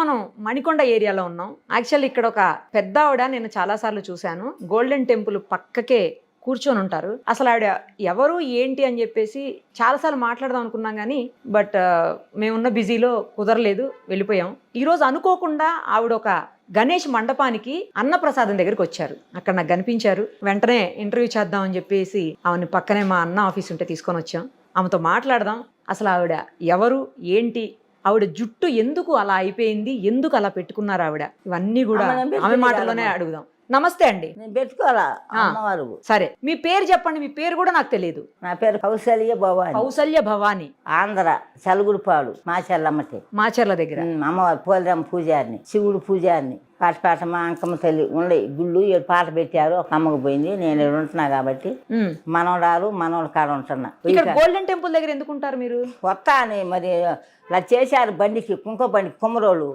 మనం మణికొండ ఏరియాలో ఉన్నాం. యాక్చువల్లీ ఇక్కడ ఒక పెద్ద ఆవిడ నేను చాలాసార్లు చూశాను. గోల్డెన్ టెంపుల్ పక్కకే కూర్చొని ఉంటారు. అసలు ఆవిడ ఎవరు ఏంటి అని చెప్పేసి చాలాసార్లు మాట్లాడదాం అనుకున్నాం కానీ బట్ మేమున్న బిజీలో కుదరలేదు, వెళ్ళిపోయాం. ఈరోజు అనుకోకుండా ఆవిడ ఒక గణేష్ మండపానికి అన్నప్రసాదం దగ్గరికి వచ్చారు. అక్కడ నాకు కనిపించారు. వెంటనే ఇంటర్వ్యూ చేద్దామని చెప్పేసి ఆవిడని పక్కనే మా అన్న ఆఫీస్ ఉంటే తీసుకొని వచ్చాం. ఆమెతో మాట్లాడదాం. అసలు ఆవిడ ఎవరు ఏంటి, ఆవిడ జుట్టు ఎందుకు అలా అయిపోయింది, ఎందుకు అలా పెట్టుకున్నారు ఆవిడ, ఇవన్నీ కూడా ఆమె మాటలోనే అడుగుదాం. నమస్తే అండి. నేను పెట్టుకోవాలా అమ్మవారు. సరే, మీ పేరు చెప్పండి. మీ పేరు కూడా నాకు తెలియదు. నా పేరు కౌసల్య భవాని. కౌసల్య భవాని. ఆంధ్ర చలుగుడుపాడు మాచెల్లమ్మటి. మాచర్ల దగ్గర. అమ్మవారు పోలిరమ్మ పూజారిని, శివుడు పూజారిని. పాట మా అంకమ్మ తల్లి ఉండే గుళ్ళు 7 పాట పెట్టారు. ఒక అమ్మకు పోయింది. నేను ఇక్కడ ఉంటున్నా కాబట్టి మనవడాలు మనవల కాడ ఉంటున్నా. ఇక్కడ గోల్డెన్ టెంపుల్ దగ్గర ఎందుకుంటారు మీరు? కొత్త అని మరి ఇలా చేశారు బండికి, కుంకుమ బండికి కుమ్మరోళ్ళు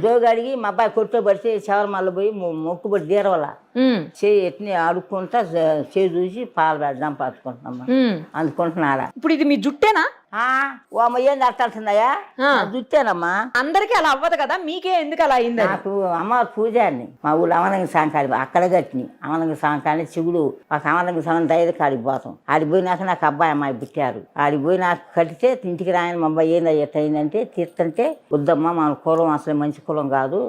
జోగి అడిగి మా అబ్బాయి కొట్టుబడితే శబరిమల పోయి మొక్కుబడి తీరవల చేయి ఎట్ని అడుక్కుంటా చేయి చూసి పాలు పెడదాం పట్టుకుంటున్నామ్మా. అందుకుంటున్నారా? ఇప్పుడు ఇది మీ జుట్టేనా? ఓ అమ్మ ఏంది అట్టుంటుందయ్యా? జుట్టేనమ్మా. అందరికి అలా అవ్వదు కదా, మీకే ఎందుకు అలా అయింది? నాకు అమ్మవారి పూజారిని మా ఊళ్ళో అమలంగి సాంకాడి అక్కడ కట్టిని. అమలంగి సాంకాడి శివుడు ఒక అమలంగి సాంగ్ ధైర్య కాడికి పోతాం. ఆడికి పోయినాక నాకు అబ్బాయి అమ్మాయి పుట్టారు. ఆడికి పోయి నాకు కడితే ఇంటికి రాయని మా అబ్బాయి ఏంది ఎట్టయిందంటే తీర్థంటే వద్దమ్మా మన కులం అసలు మంచి కులం కాదు,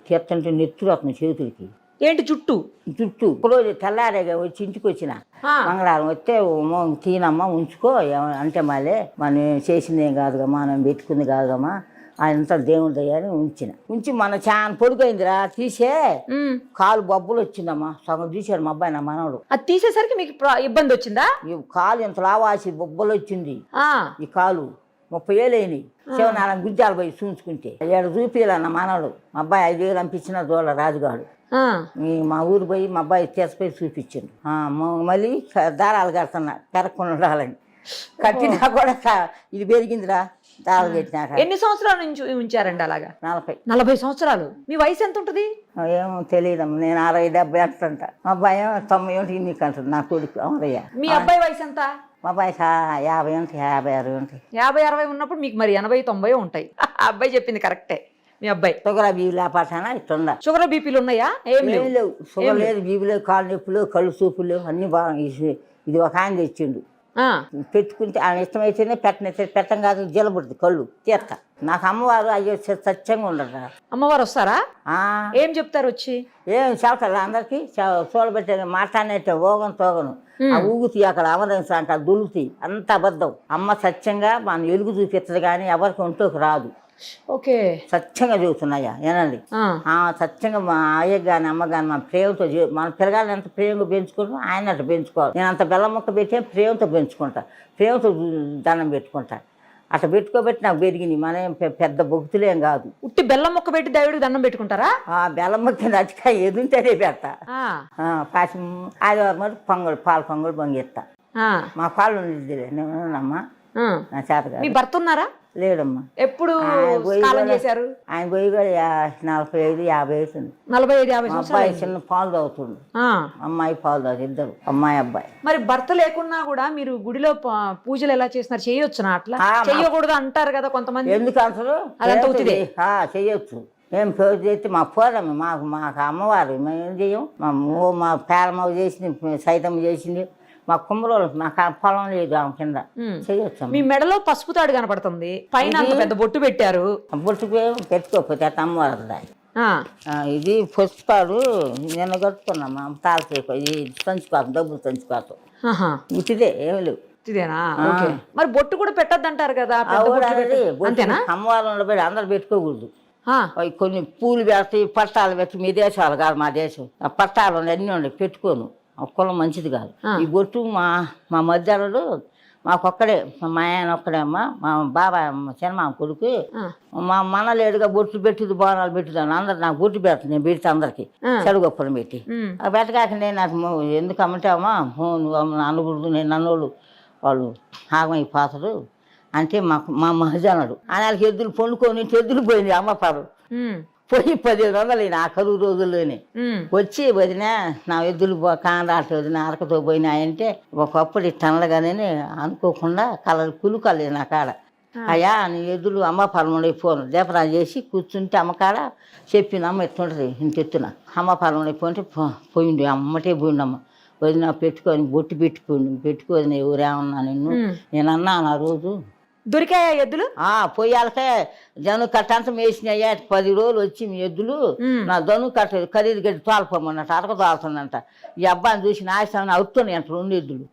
తీర్థంటే నెత్తురు అతను చేతులకి. ఏంటి జుట్టు? జుట్టు రోజు తెల్లారేగా వచ్చి ఇంటికి వచ్చిన మంగళవారం వస్తే తీనమ్మా ఉంచుకో అంటే మళ్ళీ మనం చేసింది ఏం కాదుగా, మనం పెట్టుకుంది కాదుగమ్మా, ఆయనంతా దేవుడి దయ్యాన్ని ఉంచి మన చాలా పొడుగైందిరా తీసే కాలు బొబ్బలు వచ్చిందమ్మా. సగం తీసాడు మా అబ్బాయి నా మనవడు. అది తీసేసరికి మీకు ఇబ్బంది వచ్చిందా? ఈ కాలు ఇంత లావాసి బొబ్బలు వచ్చింది. ఈ కాలు 30 ఏళ్ళు అయినాయి. శివనారాయణ గుజ్జాలు పోయి చూసుకుంటే 7 రూపాయలు అన్న మనవడు. మా అబ్బాయి 5 వేలు పంపించిన దోళ్ళ రాజుగాడు. మా ఊరు పోయి మా అబ్బాయి తీసిపోయి చూపించాడు. మళ్ళీ దారాలు కడుతున్నా పెరగకుండా ఉండాలని. కట్టినా కూడా ఇది పెరిగిందిరా దారాలు కట్టినాక. ఎన్ని సంవత్సరాల నుంచి ఉంచారండి అలాగా? 40 సంవత్సరాలు. మీ వయసు ఎంత ఉంటుంది? ఏమో తెలియదమ్మా. నేను 60-70 అంటుంటా. మా అబ్బాయి 90 నీకు అంటుంది నా కొడుకు అమరయ్య. మీ అబ్బాయి వయసు ఎంత? మా అబ్బాయి 50 ఉంటాయి, 50-60 ఉంటాయి. 50-60 ఉన్నప్పుడు మీకు మరి 80-90 ఉంటాయి. అబ్బాయి చెప్పింది కరెక్టే. మీ అబ్బాయి షుగర్ బీపీ లేపాటానా ఇట్లా షుగర్ బీపీలు ఉన్నాయా? ఏం లేవు. షుగర్ లేదు, బీపీ లేవు, కాళ్ళు నొప్పులు, కళ్ళు చూపులు లేవు, అన్ని బాగా. ఇది ఒక ఆయన తెచ్చిండు. పెట్టుకుంటే ఆయన ఇష్టమైతేనే పెట్టం కాదు, జలబుడుతుంది కళ్ళు తీర్త. నాకు అమ్మవారు అయ్యో సత్యంగా ఉండరు. అమ్మవారు వస్తారా? ఏం చెప్తారు వచ్చి? ఏం చెప్తారు అందరికి చూడబెట్టే మాట్లాడినట్టే ఓగను తోగను ఆ ఊగుతాయి. అక్కడ అమరం అక్కడ దులుతాయి. అంత అబద్ధం. అమ్మ సత్యంగా మన ఎలుగు చూపిస్తుంది కానీ ఎవరికి ఒంటోకి రాదు. ఓకే, సత్యంగా చూస్తున్నాయా ఏనండి. సత్యంగా మా అయ్య కానీ అమ్మ కానీ మన ప్రేమతో మన పిల్లగాళ్ళని ఎంత ప్రేమగా పెంచుకుంటాం ఆయన అట్లా పెంచుకోవాలి. నేను అంత బెల్లం ముక్క పెట్టి ప్రేమతో పెంచుకుంటా, ప్రేమతో దండం పెట్టుకుంటా. అట్లా పెట్టుకోబెట్టి నాకు పెరిగింది. మనం పెద్ద భక్తులేం కాదు. ఉట్టి బెల్లం ముక్క పెట్టి దేవుడికి దండం పెట్టుకుంటారా? బెల్లం ముక్క నచ్చిక ఎదుంటేనే పెడతా. పాసి ఆదివారం మరి పొంగల్ పాలు పొంగల్ పొంగిస్తా. మా పాలు ఉండేది నేనమ్మా నా చేత. మీ భర్త ఉన్నారా? లేడమ్మా. ఎప్పుడు కాలం చేశారు? ఆయన పోయి కూడా 45-50 అవుతుంది. 45-50 అబ్బాయి చిన్న పాలు తాగుతుండు, అమ్మాయి పాలు తాగుతుంది. ఇద్దరు అమ్మాయి అబ్బాయి. మరి భర్త లేకున్నా కూడా మీరు గుడిలో పూజలు ఎలా చేస్తున్నారు? చేయొచ్చునా? అట్లా చెయ్యకూడదు అంటారు కదా కొంతమంది. ఎందుకు అంటారు? చెయ్యొచ్చు. ఏం పూజ చేస్తే మా పోరమ్మ మాకు అమ్మవారు. మేము ఏం చెయ్యం. మా పేరమ్మ చేసింది, సైతమ్మ చేసింది. మా కుమ్మరోళ్ళు నాకు పొలం లేదు ఆమె కింద చేయొచ్చు. మీ మెడలో పసుపు తాడు కనపడుతుంది, పైన అంత పెద్ద బొట్టు పెట్టారు. బొట్టుకు పెట్టుకోకపోతే అమ్మవారు. ఇది పుష్పాలు నిన్న కట్టుకున్నామా తాళసేపు. ఇది తంచుకోసం డబ్బులు తంచుకోసం ఇదే ఏమి లేవు. ఇదేనా? మరి బొట్టు కూడా పెట్టద్దు అంటారు కదా. అమ్మవారిలో పెట్టి అందరు పెట్టుకోకూడదు. కొన్ని పూలు పెడతాయి, పట్టాలు పెట్టి. మీ దేశాలు కాదు మా దేశం. పట్టాలు అన్నీ ఉండే పెట్టుకోను. కులం మంచిది కాదు. ఈ బొట్టు మా మధ్యాహ్నంలో మాకొక్కడే, మా ఆయన ఒక్కడే అమ్మ. మా బాబాయ్ చిన్నమామ కొడుకు మా మనలేడుగా బొట్లు పెట్టుది, బోనాలు పెట్టుదాను. అందరు నాకు బొట్టు పెడతాను, నేను పెడితే అందరికి చెడుగొప్పలు పెట్టి. పెట్టగాక నేను నాకు ఎందుకు అమ్మంటావమ్మా నువ్వు అనకూడదు, నేను అన్నోళ్ళు వాళ్ళు ఆగమైపోతారు అంటే మా మహజనుడు ఆయనకి ఎద్దులు పొండుకొని ఎద్దులు పోయింది. అమ్మ పాడు పోయి 1500 ఆ కరువు రోజుల్లోనే వచ్చి వదిన నా ఎద్దులు కాండ్రాట వదిన అరకతో పోయినాయంటే ఒకప్పుడు ఇట్లా అనగానే అనుకోకుండా కులుకలేదు నా కాడ. అయ్యా నీ ఎద్దులు అమ్మ పొలంలో పోను దీపరాలు చేసి కూర్చుంటే అమ్మకాడ చెప్పింది అమ్మ ఎట్టుంటుంది ఇంత ఎత్తున అమ్మ పొలంలో పోంటే పోయింది అమ్మటే పోయిండమ్మ వదిన పెట్టుకొని బొట్టు పెట్టుకొని ఎవరేమన్నా నిన్ను నేనన్నా ఆ రోజు దొరికాయా ఎద్దులు పొయ్యాలకే జను కట్టంతా వేసినాయ్యా 10 రోజులు వచ్చి మీ ఎద్దులు నా జను కట్ట ఖరీదు గడ్డి తోలుకోమన్నట్టు అరక తోలుతుందంట ఈ అబ్బాయిని చూసి నాయసాన్ని అవుతున్నాయి అంట 2 ఎద్దులు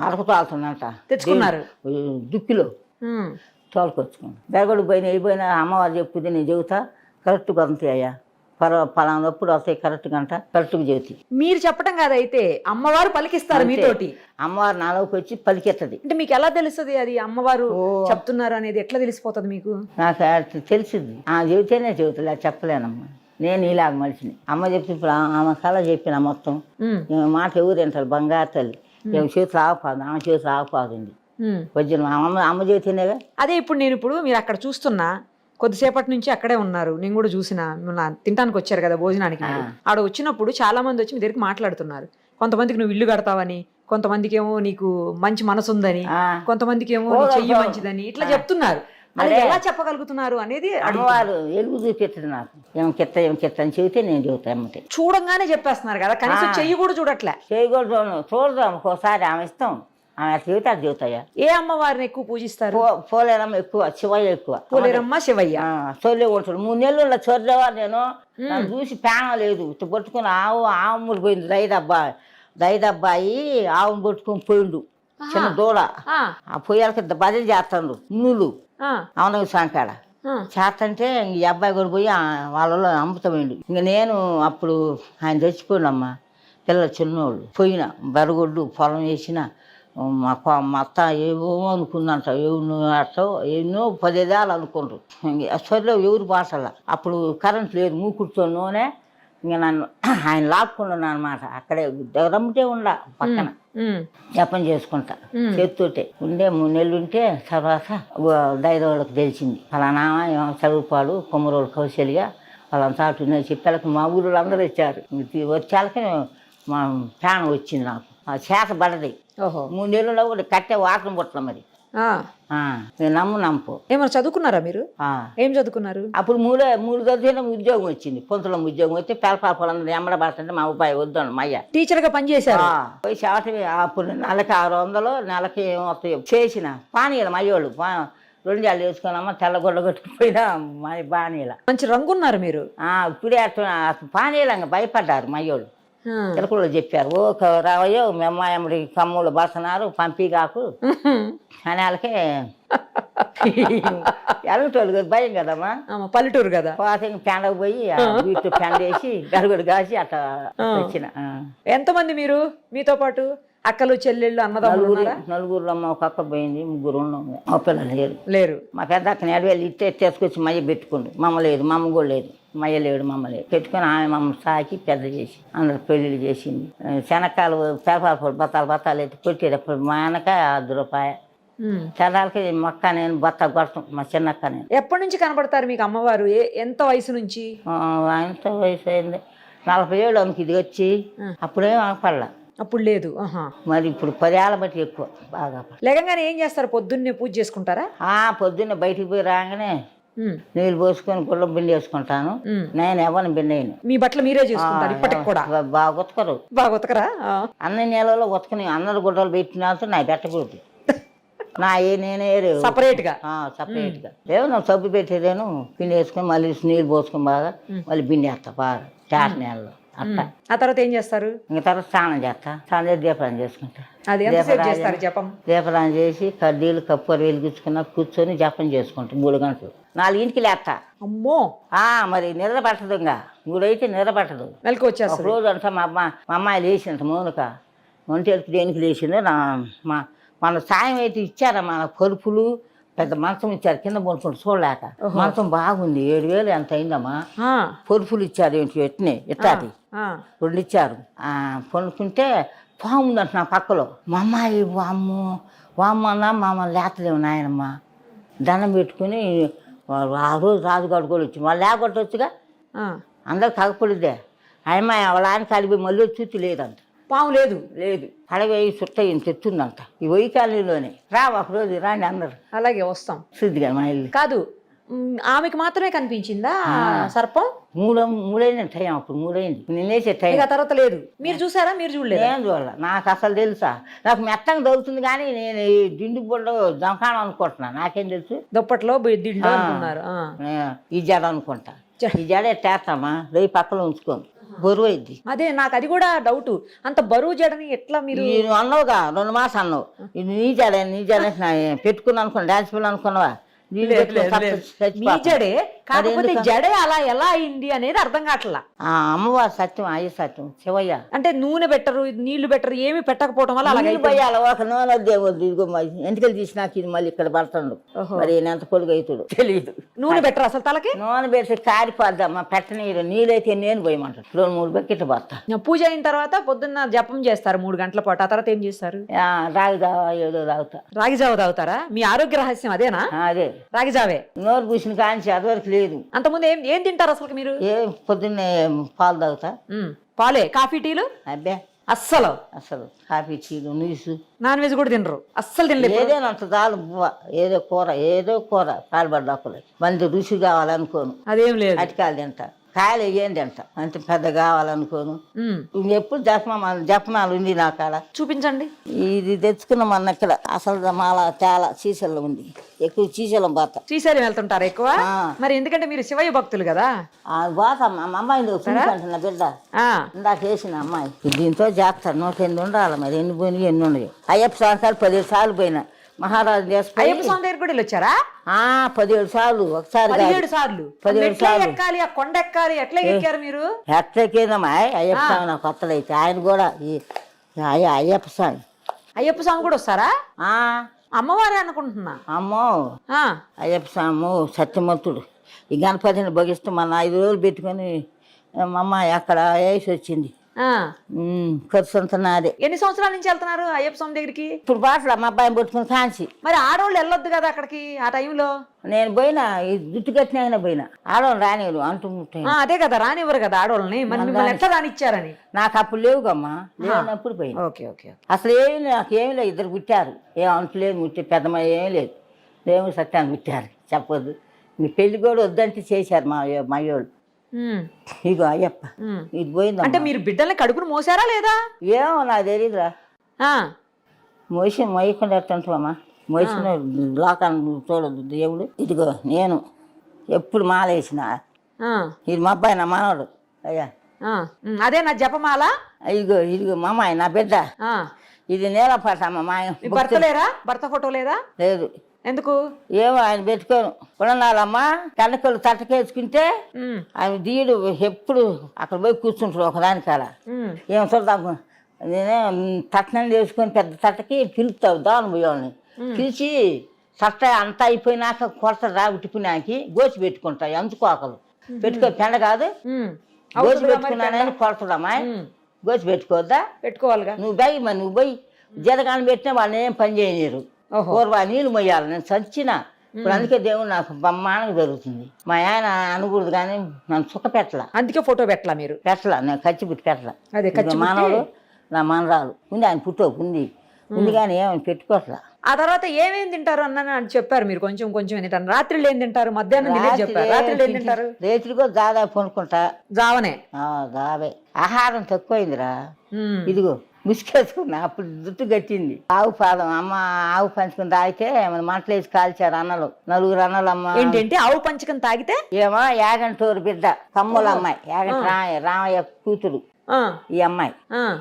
అరక తోలుతుందంట తెచ్చుకున్నారు దుక్కిలో తోలుకొచ్చుకున్నాను బెరగడు పోయినా అమ్మవారు చెప్పుది నేను చెబుతా కరెక్ట్గా అంతే అయ్యా పలానప్పుడు వస్తాయి కరెక్ట్గా అంట కరెక్ట్గా చెబుతాయి మీరు చెప్పడం కాదైతే అమ్మవారు పలికిస్తారు మీతోటి అమ్మవారు నాలోకి వచ్చి పలికెత్తది అంటే మీకు ఎలా తెలుస్తుంది అది అమ్మవారు చెప్తున్నారు అనేది ఎట్లా తెలిసిపోతుంది మీకు నాకు తెలిసింది చెబితేనే చెబుతులే చెప్పలేనమ్మా నేను ఇలాగ మనిషిని అమ్మ చెప్పి ఇప్పుడు ఆమె కళ చెప్పిన మొత్తం మాట ఎవరు తింటారు బంగారు తల్లి ఏమి చేతులు ఆగపాదు ఆమె చేతులు ఆగపాదుంది వజ్రం అమ్మ చేతినేగా అదే ఇప్పుడు మీరు అక్కడ చూస్తున్నా కొద్దిసేపటి నుంచి అక్కడే ఉన్నారు నేను కూడా చూసిన తినడానికి వచ్చారు కదా భోజనానికి ఆడ వచ్చినప్పుడు చాలా మంది వచ్చి మీ దగ్గరికి మాట్లాడుతున్నారు కొంతమందికి నువ్వు ఇల్లు కడతావని కొంతమందికి ఏమో నీకు మంచి మనసు ఉందని కొంతమందికి ఏమో చెయ్యి మంచిదని ఇట్లా చెప్తున్నారు అది ఎలా చెప్పగలుగుతున్నారు అనేది అమ్మవారు ఎలుగు చూపెట్టదు నాకు ఏం కిత్త అని చెబితే నేను చెబుతా అమ్మటే చూడంగానే చెప్పేస్తున్నారు కదా కనీసం చెయ్యి కూడా చూడట్లే చెయ్యి కూడా చూడదాం ఒక్కోసారి ఆమె ఇస్తాం ఆమె చెబితే అది చెబుతాయా ఏ అమ్మవారిని ఎక్కువ పూజిస్తారు పోలేరమ్మ ఎక్కువ శివయ్య ఎక్కువ పోలేరమ్మ శివయ్య చొల్లే ఉంటాడు 3 నెలలు చొర్రేవా నేను నన్ను చూసి పేన లేదు ఇట్లా పట్టుకుని ఆవుములు పోయింది దైదబ్బాయి ఆవును పట్టుకొని పోయిండు చిన్న దూడ ఆ పొయ్యాలకి బదిలీ చేస్తాడు నూలు అవున సాంకాడ చేస్తంటే ఈ అబ్బాయి కూడా పోయి వాళ్ళలో అమ్ముతామండి ఇంక నేను అప్పుడు ఆయన చచ్చిపోయినమ్మా పిల్లలు చిన్నోళ్ళు పోయిన బరగొడ్డు పొలం వేసిన మా అత్త ఏవో అనుకుందంట ఎన్నో 10 ఏళ్ళు అనుకుంటారు సరిలో ఎవరు భాషల అప్పుడు కరెంట్ లేదు మూకుడుతో నూనె ఇంకా నన్ను ఆయన లాక్కున్నాను అనమాట అక్కడే రమ్మితే ఉండ పక్కన జపం చేసుకుంటా చేతితోటే ఉండే 3 నెలలు ఉంటే తర్వాత దైదవాళ్ళకి తెలిసింది ఫలానా చదువుపాడు కొమ్మరోళ్ళు కౌశల్య వాళ్ళంతా అటు చెప్పాలకి మా ఊళ్ళో అందరూ వచ్చారు వచ్చాలకి మా ప్రాణం వచ్చింది నాకు ఆ చేత పడది 3 నెలలు కూడా కట్టే వాసన పుట్టల మరి నేను నమ్ముపో ఏమన్నా చదువుకున్నారా మీరు ఏం చదువుకున్నారు అప్పుడు మూడు చదివిన ఉద్యోగం వచ్చింది పొంతులం ఉద్యోగం వచ్చి పిల్లపాపలందరూ ఎమ్మడబడుతుంటే మా ఉపాయి వద్దాను మయ్య టీచర్ గా పనిచేశారు పోయి చాటి అప్పుడు నెలకి 600 నెలకి ఏమవుతాయి చేసిన పానీయాలు మయ్యోళ్ళు 2 ఏళ్ళు వేసుకున్నామా తెల్లగొడ్డ కొట్టుకుపోయినా మా బానీల మంచి రంగున్నారు మీరు ఇప్పుడే అట్లా పానీయాలంగా భయపడ్డారు మయ్యోళ్ళు తిరకుల్లో చెప్పారు రావయ్యో మీ అమ్మాయి కమ్ములు బసనారు పంపిగాకు అని వాళ్ళకి ఎలగటోళ్ళు కదా భయం కదమ్మా పల్లెటూరు కదా పాత పెండకు పోయి వీటి పెండేసి గరుగుడు కాసి అట్లా వచ్చిన ఎంతమంది మీరు మీతో పాటు అక్కలు చెల్లెళ్ళు అన్నదమ్ములు నలుగురు అమ్మ ఒక అక్క పోయింది 3 ఉన్నాం మా పిల్లలు లేరు మా పెద్ద అక్కని 7,000 ఇస్తే తీసుకొచ్చి మయ్య పెట్టుకుండు మమ్మ లేదు మమ్మ కూడా లేదు మయ్య లేడు మమ్మ లేదు పెట్టుకుని ఆమె మమ్మల్ని సాకి పెద్ద చేసి అందరు పెళ్ళిళ్ళు చేసింది శనక్కాయలు పేపర్ బత్తాలు ఎత్తి కొట్టేటప్పుడు మా వెనక ₹10 తెల్లాలకి మొక్క నేను బత్త కొడతాం మా చిన్నక్క నేను ఎప్పటి నుంచి కనబడతారు మీకు అమ్మవారు ఎంత వయసు నుంచి ఎంత వయసు అయింది 40 ఏళ్ళు అమ్మకి ఇది వచ్చి అప్పుడేం ఆపడలా అప్పుడు లేదు మరి ఇప్పుడు 10 ఏళ్ళ బట్టి ఎక్కువ బాగా లేకంగానే ఏం చేస్తారు పొద్దున్నే పూజ చేసుకుంటారా పొద్దున్నే బయటికి పోయి రాగానే నీళ్ళు పోసుకొని గుళ్ళం బిండి వేసుకుంటాను నేను ఎవరిని బిండేను మీ బట్టలు మీరే చేసుకుంటారు ఇప్పటికి కూడా బాగా ఉతకరా అన్ని నెలలో ఉతకని అందరు గుడ్డలు పెట్టిన నా పెట్టకూడదు నా నేనే సపరేట్ గా ఏమో నా సబ్బు పెట్టేదేను పిండి వేసుకొని మళ్ళీ నీళ్ళు పోసుకొని బాగా మళ్ళీ బిండి వేస్తా బాగా చాట నెలలో అట్లా ఆ తర్వాత ఏం చేస్తారు ఇంకా తర్వాత స్నానం చేసి దీపదానం చేసుకుంటా దీపదానం చేసి కడ్డీలు కప్పూర వెలిగించుకున్నా కూర్చొని జపం చేసుకుంటా 3 గంటలు 4ంటికి లేస్తా అమ్మో మరి నిద్ర పట్టదు ఇంకా 3 అయితే నిద్ర పట్టదు వచ్చేస్తా రోజు అంతా మా అమ్మాయి లేచిందంట మౌనిక ఒంటేరికి దేనికి లేచిందో మన సాయం అయితే ఇచ్చారా మన కలుపులు పెద్ద మంచం ఇచ్చారు కింద పడుకుంటూ చూడలేక మంచం బాగుంది 7,000 ఎంత అయిందమ్మా పొరుపులు ఇచ్చారు ఏంటి ఎట్నే ఎట్టాది 2 ఇచ్చారు పడుకుంటే పాముందంట నా పక్కలో మా అమ్మాయి వామ్మన్నా మమ్మల్ని లేతలేము నాయనమ్మ దండం పెట్టుకుని ఆ రోజు రాజుగాడు కూడా వచ్చి మళ్ళీ లేకొట్టొచ్చుగా అందరు తగపడిద్దే అమ్మాయి వాళ్ళ ఆయన కలిపి మళ్ళీ వచ్చి లేదంట పాము లేదు. లేదు. అడవి చుట్ట ఈయన తెచ్చుందంట ఈ వై కాలనీలోనే. రా ఒకరోజు రాండి అందరు. అలాగే వస్తాం. శుద్ధిగా మా ఇల్లు కాదు, ఆమెకి మాత్రమే కనిపించిందా సర్పం? మూడైంది టైం. అప్పుడు మూడైంది నేనేసే టైం. ఇక తర్వాత లేదు. మీరు చూసారా? మీరు చూడలేదు? నేను చూడాల. నాకు అసలు తెలుసా? నాకు మెత్తంగా దొరుకుతుంది కానీ నేను ఈ దిండు బొడ్డు దొంకాణం అనుకుంటున్నా. నాకేం తెలుసు? దుప్పట్లో దిండు అనుకున్నారు. ఈ జడ అనుకుంటా. ఈ జడ ఎట్టేస్తామా రేపు పక్కన ఉంచుకోను, బరువు అయింది. అదే నాకు అది కూడా డౌట్. అంత బరువు జడని ఎట్లా మీరు అన్నావుగా 2 మాసాలు అన్నావు. ఇది నీ జడ పెట్టుకున్నా అనుకున్నా. డాన్స్ పిల్లలు అనుకున్నావా? మీ జడే, కాకపోతే జడే అలా ఎలా అయింది అనేది అర్థం కావట్లా. అమ్మవారు సత్యం, అయ్య సత్యం, శివయ్య. అంటే నూనె పెట్టరు, నీళ్లు పెట్టరు, ఏమి పెట్టకపోవడం వల్ల అలాగే పోయాలి. ఒక నూనె దేవుడు ఇదిగో ఎంటికలు తీసినాక ఇది మళ్ళీ ఇక్కడ పడుతుండు. మరి ఎంత పొడుగు అవుతాడు తెలియదు. నూనె పెట్టరు అసలు తలకి? నూనె పెడితే కారిపోద్దమ్మా. పెట్టనీరు. నీళ్ళైతే నేను పోయమంటాడు. 2-3 బకెట్లు పడతా. పూజ అయిన తర్వాత పొద్దున్న జపం చేస్తారు 3 గంటల పాటు. ఆ తర్వాత ఏం చేస్తారు? రాగి జావా ఏదో తాగుతా. రాగి జావ తాగుతారా? మీ ఆరోగ్య రహస్యం అదేనా? అదే రాగి జావే. నోరు పూసిన కాంచి అదివరకు లేదు. అంతకుముందు ఏం తింటారు అసలు మీరు? పొద్దున్నే పాలు తాగుతా. పాలే? కాఫీ టీలు? అబ్బే అస్సలు కాఫీ టీలు నీసు. నాన్ వెజ్ కూడా తినరు? అస్సలు తినలేదు? ఏదైనా అంత చాలు. ఏదో కూర కాలుబడ్డాకులు మంది రుచి కావాలనుకోను. అదేం లేదు. అటికాయలు తింటా. కాయలు వేయండి అంట. అంత పెద్ద కావాలనుకోను. ఎప్పుడు జపమాలు ఉంది నా కాడ. చూపించండి. ఇది తెచ్చుకున్న మన ఇక్కడ అసలు మాల చాలా శ్రీశైలం ఉంది. ఎక్కువ శ్రీశైలం పోతా. శ్రీశైలం వెళ్తుంటారు ఎక్కువ? మరి ఎందుకంటే మీరు శివయ్య భక్తులు కదా. పోతా. మా అమ్మాయిని చూసుకుంటున్నా బిడ్డ ఇందాక వేసిన అమ్మాయి. దీంతో చేస్తారు. 108 ఉండాలి. మరి ఎన్ని పోయినాయి ఎన్ని ఉన్నాయో. అయ్యప్ప సంవత్సరాలు 17 సార్లు పోయినా. మహారాజు అయ్యప్ప స్వామి దగ్గర కూడా వచ్చారా? 17 సార్లు. ఒకసారి 17 సార్లు. 17 సార్లు ఎక్కాలి, ఆ కొండ ఎక్కాలి. ఎట్లా ఎక్కారు మీరు? ఎట్లా ఎక్కేదమ్మా అయ్యప్ప స్వామి నాకు కొత్తలైతే. ఆయన కూడా అయ్యప్ప స్వామి. అయ్యప్ప స్వామి కూడా వస్తారా? అమ్మవారే అనుకుంటున్నా. అమ్మో అయ్యప్ప స్వామి సత్యమంతుడు. ఈ గణపతిని భగిస్తూ మన 5 రోజులు పెట్టుకొని మా అమ్మ అక్కడ వేసి వచ్చింది. ఖర్చు అంతా నాదే. ఎన్ని సంవత్సరాల నుంచి వెళ్తున్నారు అయ్యప్ప స్వామి దగ్గరికి? ఇప్పుడు బాటలు మా అబ్బాయిని పట్టుకుని కాంచి. మరి ఆడవాళ్ళు వెళ్ళొద్దు కదా అక్కడికి ఆ టైంలో? నేను పోయినా జుట్టు కట్టిన పోయినా. ఆడవాళ్ళు రానివ్వరు అంటూ. అదే కదా, రానివ్వరు కదా ఆడవాళ్ళని. మరి మిమ్మల్ని ఎట్లా రానిచ్చారని? నాకు అప్పుడు లేవుగమ్మా. లేనప్పుడు పోయినా. ఓకే. అసలు నాకేమి లేదు. 2 పుట్టారు. ఏం అంటలేదు. ముట్టి పెద్దమ్మ ఏమీ లేదు. దేవుడు సత్యాన్ని పుట్టారు. చెప్పొద్దు. మీ పెళ్లి కూడా వద్దంటే చేశారు మా వాళ్ళు. ఇగో అయ్యప్ప ఇది పోయింది. అంటే మీరు బిడ్డల్ని కడుపును మోసారా లేదా? ఏమో నాకు తెలియదురా. మోయకుండా ఎట్టంటావమ్మా. మోసిన లోకాన్ని చూడదు దేవుడు. ఇదిగో నేను ఎప్పుడు మాలేసిన. ఇది మా అబ్బాయి నా మనవడు. అయ్యా అదే నా జపమాల. ఇదిగో మా అమ్మాయి నా బిడ్డ. ఇది నేలపాట. మా భర్త లేరా? భర్త ఫోటో లేదా? లేదు. ఎందుకు? ఏమో ఆయన పెట్టుకోను. కొనాలమ్మా కనకలు తట్టకేసుకుంటే ఆయన దీడు ఎప్పుడు అక్కడ పోయి కూర్చుంటాడు ఒకదాని కాడ. ఏమో చూద్దాం. నేనే తట్టనం చేసుకొని పెద్ద తట్టకి పిలుస్తావు దాని పోయాలని పిలిచి తట్ట అంతా అయిపోయినాక కొడత ఉట్టిపోయినాకి గోచి పెట్టుకుంటాయి. అందుకోకలు పెట్టుకో. పెండ కాదు, గోచి పెట్టుకున్నానని కొడతాడమ్మా. గోచి పెట్టుకోవద్దా? పెట్టుకోవాలిగా. నువ్వు పోయి మరి నువ్వు పోయి జీతగాని పెట్టినా వాళ్ళని ఏం పని చేయలేరు. పూర్వ నీళ్ళు మొయ్యాలి. నేను చచ్చిన. ఇప్పుడు అందుకే దేవుడు నాకు బ్రహ్మాండంగా జరుగుతుంది. మా ఆయన అనకూడదు కానీ నన్ను సుఖ పెట్టలా. అందుకే ఫోటో పెట్టలా మీరు? పెట్టలా. నేను కచ్చిపుట్టి పెట్టలా. మానవుడు నా మనరాలు ఉంది. ఆయన పుట్టో ఉంది కానీ ఏమని పెట్టుకోవట్లా. ఆ తర్వాత ఏమేమి తింటారు అన్న చెప్పారు మీరు. కొంచెం తింటారు. రాత్రిలో ఏం తింటారు? మధ్యాహ్నం చెప్పారు. రాత్రిలో ఏం తింటారు? రేతులు కూడా దాదాపు కొనుక్కుంటా. జావనే? జావే. ఆహారం తక్కువైందిరా. ఇదిగో ముసుకేసుకున్నా. అప్పుడు జుట్టు గట్టింది. ఆవు పాదం అమ్మ ఆవు పంచుకుని తాగితే మంటలు వేసి కాల్చారు అన్నలు. 4 అన్నలు. అమ్మ ఏంటంటే ఆవు పంచకం తాగితే? ఏమో యాగంటూరు బిడ్డ తమ్ముల అమ్మాయి. రామయ్య కూతురు ఈ అమ్మాయి.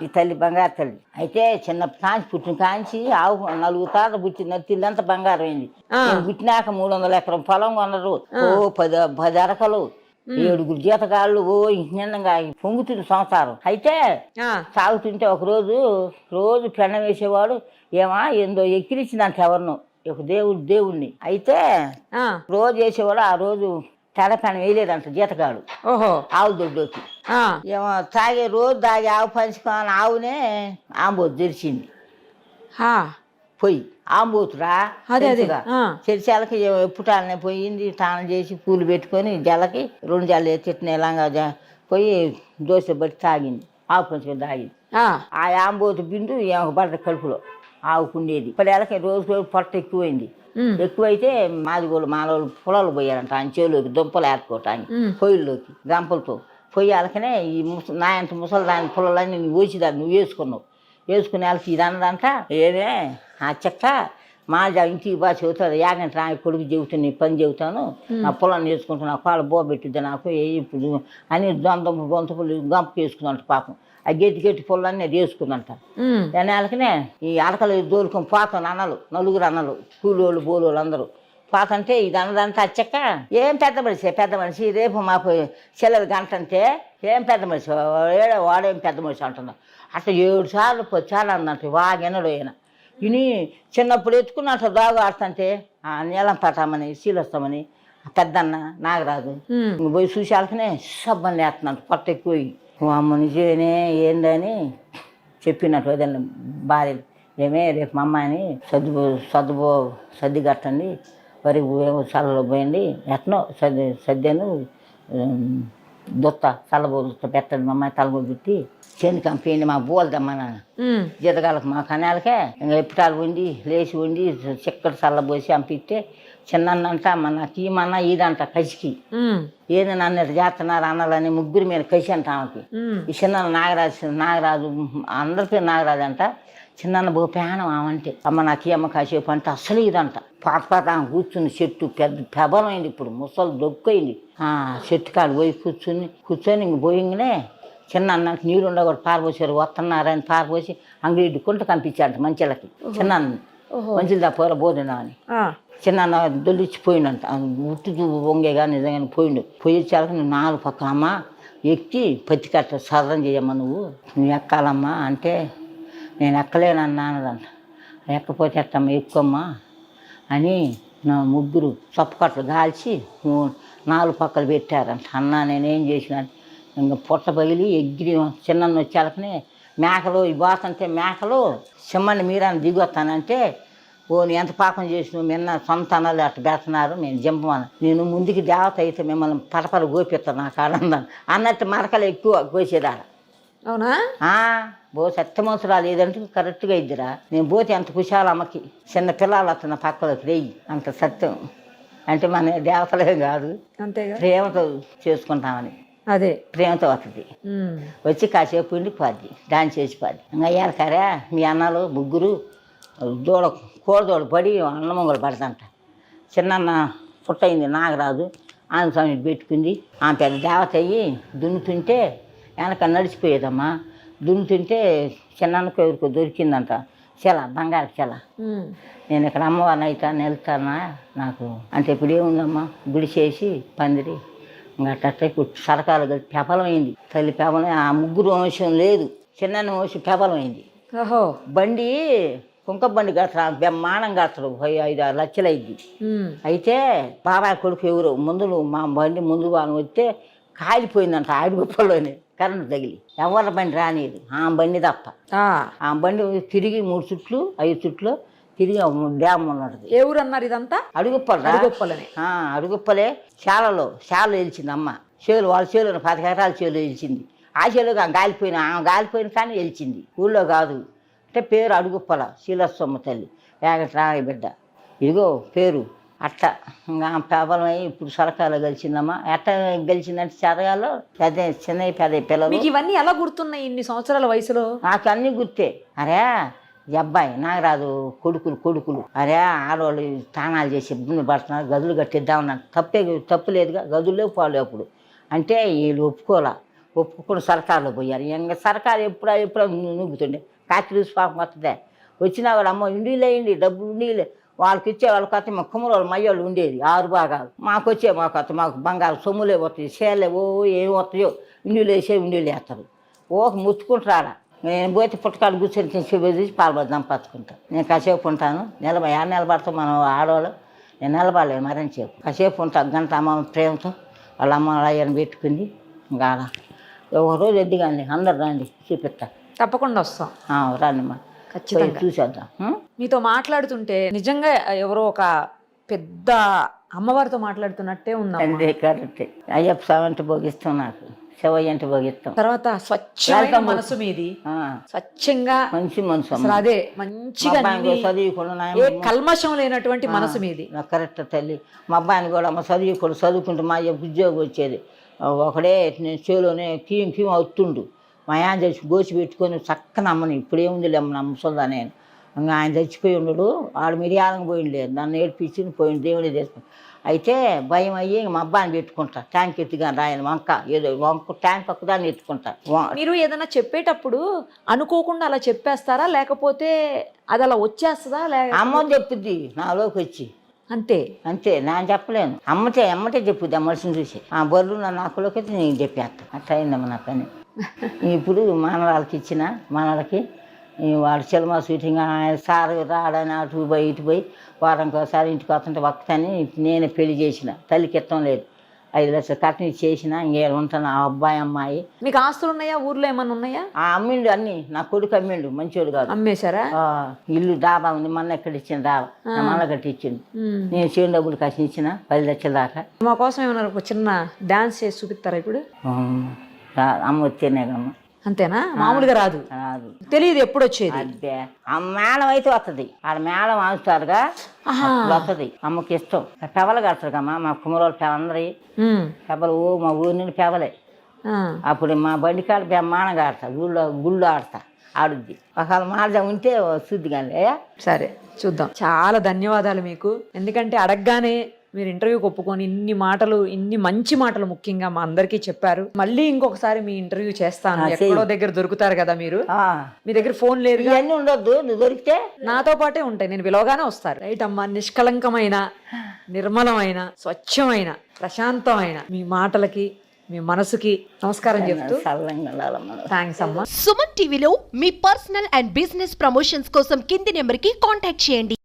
ఈ తల్లి బంగారు తల్లి. అయితే చిన్న కాంచి పుట్టిన కాంచి ఆవు 4 తాత పుట్టిన నత్తిల్లంతా బంగారం అయింది. పుట్టినాక 300 ఎకరం పొలం కొనరు. 10 అరకలు 7 జీతగాళ్ళు. నిన్నంగా పొంగుతుంది సంసారం. అయితే సాగుతుంటే ఒక రోజు పెండ వేసేవాడు. ఏందో ఎక్కిరించిందంట ఎవరినో ఒక దేవుడిని. అయితే రోజు వేసేవాడు. ఆ రోజు తెడపెన వేయలేదంట జీతగాడు. ఆవు దొడ్డోకి ఏమో రోజు తాగి ఆవు పంచుకొని ఆవునే ఆంబోతు తెరిచింది. పోయి ఆంబోతురా చెరిచాలకి ఎప్పుటాలనే పోయింది. తానం చేసి పూలు పెట్టుకొని జలకి 2 జల్లు తిట్టిన ఇలాగా పోయి దోశ బట్టి తాగింది. ఆవు కొంచెం దాగి ఆ, ఆ ఆంబోతు బిందు ఏమో పడ్డ కడుపులో ఆవుకుండేది. ఇప్పుడు ఎలాగ రోజు రోజు పొట్ట ఎక్కువైంది. ఎక్కువైతే మాలోళ్ళు పొలాలు పోయారంట ఆయన చేలోకి దుంపలు ఏర్చుకోవటానికి పొయ్యిల్లోకి గంపలతో పొయ్యి వాళ్ళకనే ఈ నా అంత ముసలి దాని పొలాలన్నీ నువ్వు వేసేదాన్ని నువ్వు వేసుకునే వాళ్ళకి ఇది అన్నదంట. ఏమే ఆ చెక్క మా ఇంటికి బాగా చెబుతాడు యాగంటే నా కొడుకు చెబుతాను నీ పని చెబుతాను నా పొలాన్ని వేసుకుంటున్నా పాలు బోబెట్టిద్ది నాకు ఇప్పుడు అని దొంతపులు గంపకి వేసుకుందంట పాపం. ఆ గట్టి పొలాన్ని అది వేసుకుందంట. దాని వాళ్ళకనే ఈ అడకలు దోలుకొని పోతాను అన్నలు నలుగురు అన్నలు కూలోళ్ళు బోలోళ్ళు అందరూ పోతంటే ఇది అన్నదంతా అచ్చక్క ఏం పెద్ద మనిషి రేపు మాకు చెల్లెలు గంట అంటే ఏం పెద్ద మనిషి వాడేం పెద్ద మనిషి అంటున్నాడు. అట్లా 7 సార్లు 10 సార్లు అందంట వాగెనడు ఆయన ఇని చిన్నప్పుడు ఎత్తుకున్నట్టు దాగు ఆడుతుంటే ఆ నీలం పట్టామని శీలొస్తామని పెద్దన్న నాగరాజు పోయి చూసి వాళ్ళకనే సబ్బని లేస్తున్నాడు పొట్ట ఎక్కువ అమ్మ నిజమేనే ఏందని చెప్పినట్టు వదిలిన భార్యలు ఏమే రేపు మా అమ్మాయిని సర్ది కట్టండి వరి చల్లలో పోయండి ఎట్నో సద్యాను దొత్త చల్లబోత పెట్టండి మా అమ్మాయి తలబోదు పెట్టి చేను కంపేయండి మా బోల్దమ్మా జీతగాలకు మా కనాలకే ఇంకా ఎప్పుటాలు వండి లేచి వండి చిక్కటి చల్లబోసి పంపిస్తే చిన్నంట నాకు ఈమన్నా ఇదంట కసికి ఏది నన్ను చేస్తున్నారు అన్నలని ముగ్గురు మీద కసి అంట ఆమెకి. ఈ చిన్న నాగరాజు అందరి పేరు నాగరాజు అంట. చిన్న బో పేనం ఆమంటే అమ్మ నాకు అమ్మ కాసేపు అంటే అసలు ఇదంట పాత ఆమె కూర్చుని చెట్టు పెద్ద పెబలమైంది ఇప్పుడు ముసలు దొక్కైంది. చెట్టు కాడు పోయి కూర్చొని ఇంక పోయింగనే చిన్న అన్నకి నీళ్ళు ఉండకూడదు పారపోసారు వస్తున్నారని పారపోసి అంగడి కుంట కంపించారంట మంచిలకి చిన్న మంచిది దా పోర బోధనా అని చిన్న దొల్లిచ్చిపోయిండంట ఉట్టు వంగేగా నిజంగానే పోయిండు. పోయి చాలక నువ్వు 4 పక్కన అమ్మ ఎక్కి పత్తి కట్ట సదరం చేయమ్మా నువ్వు ఎక్కాలమ్మా అంటే నేను ఎక్కలేనన్నా అన్నదంట. ఎక్కపోతే ఎట్టమ్మా ఎక్కువమ్మా అని నా ముగ్గురు చప్పకట్లు దాల్చి 4 పక్కలు పెట్టారంట. అన్నా నేనేం చేసిన ఇంకా పొట్ట పగిలి ఎగిరి చిన్న వచ్చేళ్ళకనే మేకలు ఈ బాసంటే మేకలు సిమ్మని మీరాన్ని దిగొస్తానంటే ఓ ఎంత పాపం చేసిన నిన్న సొంత అన్నలు అట్లా పెడుతున్నారు నేను జింపమని నేను ముందుకి దేవత అయితే మిమ్మల్ని పటపలు గోపిస్తాను నాకు ఆనందం అన్నట్టు మరకలు ఎక్కువ గోసేదాడ. అవునా బో సత్యమోసరాలు ఏదంటే కరెక్ట్గా ఇద్దిరా నేను పోతే అంత కుశాల అమ్మకి చిన్న పిల్లలు వస్తున్న పక్కలోకి రేయి అంత సత్యం అంటే మన దేవతలే కాదు అంతేగా ప్రేమతో చేసుకుంటామని అదే ప్రేమతో వస్తుంది. వచ్చి కాసేపు ఇంటికి పోద్ది దాన్ని చేసి పోద్ది. ఇంకా అయ్యారు కరే మీ అన్నలు ముగ్గురు కోడదోడు పడి అన్నమొంగలు పడతంట. చిన్న పుట్టయింది నాగరాజు ఆమె స్వామి పెట్టుకుంది. ఆమె పెద్ద దేవత అయ్యి దున్నుతుంటే వెనక నడిచిపోయేదమ్మా. దున్నుతుంటే చిన్నకు ఎవరికో దొరికిందంట చెల బంగారు చెల. నేను ఇక్కడ అమ్మవారిని అవుతాను వెళ్తానా నాకు అంటే ఇప్పుడు ఏముందమ్మా గుడి చేసి పందిరి ఇంకా అట్ట సరకాలు కలిసి పెపలమైంది. తల్లి పెపలం ఆ ముగ్గురు వంశం లేదు చిన్న వంశం పెపలమైంది. బండి కుంక బండి కడతారు బ్రహ్మాండం కడతారు 5-6 లక్షలు అయింది. అయితే బాబాయ్ కొడుకు ఎవరు ముందు మా బండి ముందు వాళ్ళని వస్తే కాలిపోయిందంట ఆడిగొప్పలోనే కరెంటు తగిలి ఎవరి బండి రానిది ఆ బండి తప్ప. ఆ బండి తిరిగి 3 చుట్లు 5 చుట్లు తిరిగి డ్యామ్ ఉన్నది. ఏ ఊరు అన్నారు ఇదంతా? అడుగుప్పలే. అడుగుప్పలే శాలలో వెలిచింది అమ్మ చేలు వాళ్ళ చేలు 10 ఎకరాల చేలు వెలిచింది. ఆ చేలు గాలిపోయిన కానీ వెలిచింది ఊళ్ళో కాదు. అంటే పేరు అడుగుప్పల శీలస్వమ్మ తల్లి ఏగట్రాయ బిడ్డ ఇదిగో పేరు అట్ట ఇంకా పేపలమై ఇప్పుడు సరకాలో గెలిచిందమ్మా. ఎట్ట గెలిచిందంటే చదగాలో పెద్ద చిన్న పెద్ద పిల్లలు. ఇవన్నీ ఎలా గుర్తున్నాయి ఇన్ని సంవత్సరాల వయసులో? నాకు అన్నీ గుర్తే. అరే ఈ అబ్బాయి నాగరాజు కొడుకులు అరే ఆడవాళ్ళు తానాలు చేసి ఇబ్బంది పడుతున్నారు గదులు కట్టిద్దామన్నారు. తప్పు లేదుగా గదుల్లో పోలే అప్పుడు అంటే వీళ్ళు ఒప్పుకొని సర్కారులో పోయారు. ఇంకా సర్కారు ఎప్పుడు నూగుతుండే కాకిరీసు పాపం వస్తుందే వచ్చినా వాళ్ళు అమ్మ ఇండిలేయండి డబ్బు ఇండిలే వాళ్ళకి ఇచ్చే వాళ్ళకి వస్తే మా కుమ్మరోళ్ళు మయ్యోళ్ళు ఉండేది 6 భాగాలు మాకు వస్తే మాకు బంగారు సొమ్ములే వస్తాయి సేలే ఏమి వస్తాయో ఇండిలు వేస్తారు ముచ్చుకుంటారా. నేను పోతే పుట్టకాడు కూర్చొని చూసి పాలు దంపచ్చుకుంటాను. నేను కాసేపు ఉంటాను నిలబడతాం మనం ఆడవాళ్ళు. నేను నిలబడలేదు మరని చెప్పు కాసేపు ఉంటాను గంట అమ్మ ప్రేమతో వాళ్ళ అమ్మ అయ్యని పెట్టుకుంది. ఇంకా ఒక రోజు ఎద్దిగాండి అందరు రండి చూపిస్తా. తప్పకుండా వస్తాం రండిమ్మా ఖచ్చితంగా చూసేద్దాం. మీతో మాట్లాడుతుంటే నిజంగా ఎవరో ఒక పెద్ద అమ్మవారితో మాట్లాడుతున్నట్టే ఉందా? అంతే కరెక్ట్. అయ్యప్ప స్వామి అంటే భోగిస్తాం, నాకు శివయ్య అంటే భోగిస్తాం. తర్వాత స్వచ్ఛమైన మనసు మీది, స్వచ్ఛంగా మంచి మనసు అసలు అదే మంచిగా చదువుకున్నా ఏ కల్మషం లేనటువంటి మనసు మీది. కరెక్ట్ తల్లి. మా అబ్బాయిని కూడా అమ్మ చదువుకుంటూ మా అయ్య ఉద్యోగం వచ్చేది, ఒకడే నేను చేలోనే కీం కీం అవుతుండు. మా ఆయన చచ్చి గోచి పెట్టుకొని చక్కని అమ్మని, ఇప్పుడేముంది అమ్మ నమ్మసొందా నేను. ఇంకా ఆయన చచ్చిపోయి ఉండడు, ఆడు మిరియాలను పోయింది లేదు, నన్ను ఏడ్పించి పోయింది, దేవుడే చేసుకుని. అయితే భయం అయ్యి మా అబ్బాయిని పెట్టుకుంటా, ట్యాంక్ ఎత్తుగాని రాయని వంక ఏదో వంక ట్యాంక్ ఒక్కదాన్ని ఎత్తుకుంటా. మీరు ఏదైనా చెప్పేటప్పుడు అనుకోకుండా అలా చెప్పేస్తారా, లేకపోతే అది అలా వచ్చేస్తుందా? అమ్మ చెప్పుద్ది నాలోకి వచ్చి, అంతే అంతే, నేను చెప్పలేను. అమ్మటే చెప్పుద్ది, ఆ మనిషిని చూసి. ఆ బొర్రు నా నాకులోకి అయితే నేను చెప్పేస్తాను. అట్లా అయిందమ్మ నా పని. ఇప్పుడు మనవాళ్ళకి ఇచ్చిన మనవాళ్ళకి వాడు సినిమా షూటింగ్ సార్ రాడని అటు పోయి ఇటు పోయి వారానికి ఒకసారి ఇంటికి వస్తుంటే ఒక్కతని నేనే పెళ్లి చేసిన. తల్లికి ఇష్టం లేదు, 5 లక్షలు కట్టిన చేసిన. ఇంకేం ఉంటాను ఆ అబ్బాయి అమ్మాయి. మీకు ఆస్తులు ఉన్నాయా? ఊర్లో ఏమన్నా ఉన్నాయా? అమ్మిండు అన్ని, నా కొడుకు అమ్మిండు, మంచోడు కాదు. అమ్మేశారా? ఇల్లు డాబా ఉంది, మొన్న ఎక్కడ ఇచ్చిన డాబా నా మళ్ళీ కట్టి ఇచ్చిండు. నేను చేను డబ్బులు కట్టి ఇచ్చిన 10 లక్షల దాకా. మా కోసం ఏమన్నా ఒక చిన్న డాన్స్ చేసి చూపిస్తారా ఇప్పుడు? అమ్మ వచ్చేనేగమ్మ. అంతేనా? మామూలుగా రాదు, రాదు, తెలియదు ఎప్పుడు వచ్చేది. అదే ఆ మేళం అయితే వస్తుంది, ఆడ మేళం ఆడుతారుగా వస్తుంది. అమ్మకి ఇష్టం. పెవలు కడతారు కమ్మా మా కుమ్మరోళ్ళు అందరి పెవలు, మా ఊరి నుండి పెవలే. అప్పుడు మా బండి కాడ బ్రహ్మాండంగా ఆడతా, గుళ్ళు ఆడతా, ఆడుద్ది. ఒకవేళ మాట ఉంటే శుద్ధి కానీ. సరే చూద్దాం. చాలా ధన్యవాదాలు మీకు, ఎందుకంటే అడగగానే మీరు ఇంటర్వ్యూకి ఒప్పుకొని ఇన్ని మాటలు, ఇన్ని మంచి మాటలు ముఖ్యంగా మా అందరికీ చెప్పారు. మళ్ళీ ఇంకొకసారి మీ ఇంటర్వ్యూ చేస్తాను. ఎక్కడో దగ్గర దొరుకుతారు కదా మీరు, మీ దగ్గర ఫోన్ లేదు, ఇవన్నీ ఉండొద్దు, నువ్వు దొరికితే నాతో పాటే ఉంటాయి, నేను పిలవగానే వస్తారు. రైట్ అమ్మా, నిష్కలంకమైన, నిర్మలమైన, స్వచ్ఛమైన, ప్రశాంతమైన మీ మాటలకి, మీ మనసుకి నమస్కారం చెప్తూ థ్యాంక్స్ అమ్మా. సుమన్ టీవీలో మీ పర్సనల్ అండ్ బిజినెస్ ప్రమోషన్స్ కోసం కింది నెంబర్కి కాంటాక్ట్ చేయండి.